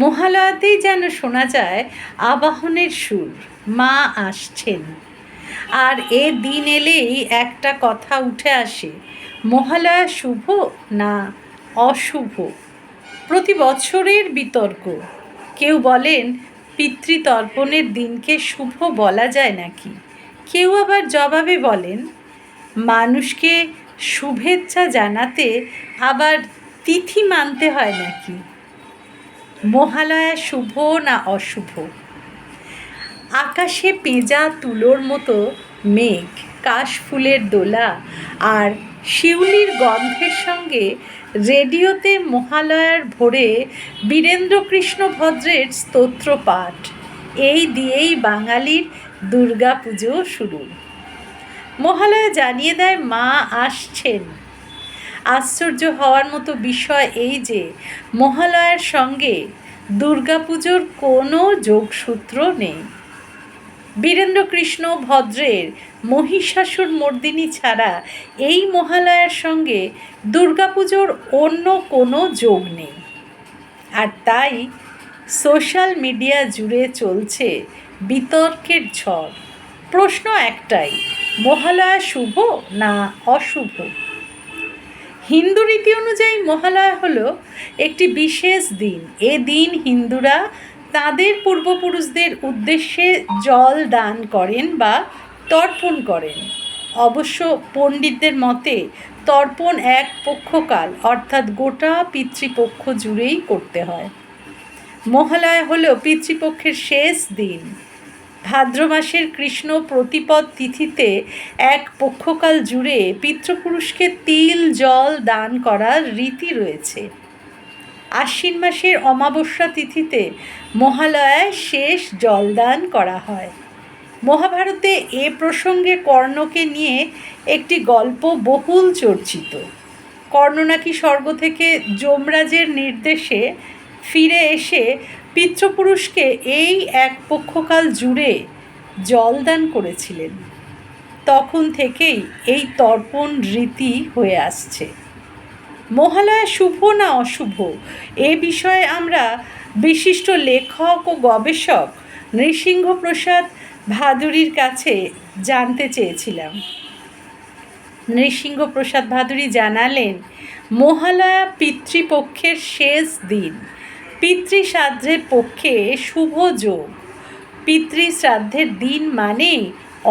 মহালয়াতেই যেন শোনা যায় আবাহনের সুর, মা আসছেন। আর এ দিন এলেই একটা কথা উঠে আসে, মহালয়া শুভ না অশুভ। প্রতি বছরের বিতর্ক। কেউ বলেন পিতৃতর্পণের দিনকে শুভ বলা যায় নাকি, কেউ আবার জবাবে বলেন মানুষকে শুভেচ্ছা জানাতে আবার তিথি মানতে হয় নাকি। মহালয়া শুভ না অশুভ? আকাশে পেঁজা তুলোর মতো মেঘ, কাশফুলের দোলা আর শিউলির গন্ধের সঙ্গে রেডিওতে মহালয়ার ভোরে বীরেন্দ্রকৃষ্ণ ভদ্রের স্তোত্র পাঠ, এই দিয়েই বাঙালির দুর্গা পুজো শুরু। মহালয়া জানিয়ে দেয় মা আসছেন। আশ্চর্য হওয়ার মতো বিষয় এই যে মহালয়ার সঙ্গে দুর্গাপুজোর কোনো যোগসূত্র নেই। বীরেন্দ্রকৃষ্ণ ভদ্রের মহিষাসুর মর্দিনী ছাড়া এই মহালয়ার সঙ্গে দুর্গাপুজোর অন্য কোনো যোগ নেই। আর তাই সোশ্যাল মিডিয়া জুড়ে চলছে বিতর্কের ঝড়। প্রশ্ন একটাই, মহালয়া শুভ না অশুভ? হিন্দু রীতি অনুযায়ী মহালয়া হলো একটি বিশেষ দিন। এ দিন হিন্দুরা তাদের পূর্বপুরুষদের উদ্দেশ্যে জল দান করেন বা তর্পণ করেন। অবশ্য পণ্ডিতদের মতে তর্পণ এক পক্ষকাল, অর্থাৎ গোটা পিতৃপক্ষ জুড়েই করতে হয়। মহালয়া হলো পিতৃপক্ষের শেষ দিন। ভাদ্র মাসের কৃষ্ণ প্রতিপদ তিথিতে এক পক্ষকাল জুড়ে পিতৃপুরুষকে তিল জল দান করার রীতি রয়েছে। আশ্বিন মাসের অমাবস্যা তিথিতে মহালয়ায় শেষ জলদান করা হয়। মহাভারতে এ প্রসঙ্গে কর্ণকে নিয়ে একটি গল্প বহুল চর্চিত। কর্ণ নাকি স্বর্গ থেকে যমরাজের নির্দেশে ফিরে এসে পিতৃপুরুষকে এই এক পক্ষকাল জুড়ে জলদান করেছিলেন। তখন থেকেই এই তর্পণ রীতি হয়ে আসছে। মহালয়া শুভ না অশুভ, এ বিষয়ে আমরা বিশিষ্ট লেখক ও গবেষক নৃসিংহপ্রসাদ ভাদুড়ীর কাছে জানতে চেয়েছিলাম। নৃসিংহপ্রসাদ ভাদুড়ী জানালেন, মহালয়া পিতৃপক্ষের শেষ দিন, পিতৃশ্রাদ্ধের পক্ষে শুভ যোগ। পিতৃশ্রাদ্ধের দিন মানেই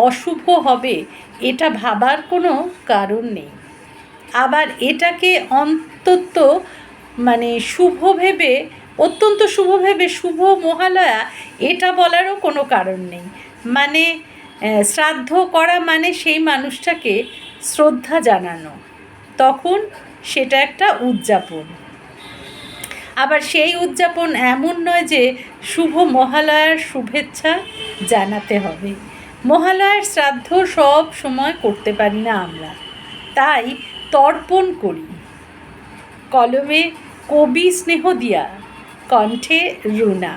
অশুভ হবে এটা ভাবার কোনো কারণ নেই। আবার এটাকে অত্যন্ত শুভ ভেবে শুভ মহালয়া এটা বলারও কোনো কারণ নেই। শ্রাদ্ধ করা মানে সেই মানুষটাকে শ্রদ্ধা জানানো, তখন সেটা একটা উদযাপন। আবার সেই উদযাপন এমন নয় যে শুভ মহালয়ার শুভেচ্ছা জানাতে হবে। মহালয়ার শ্রাদ্ধ সব সময় করতে পারি না আমরা, তাই তর্পণ করি। কলমে কবি স্নেহদিয়া, কণ্ঠে রুনা।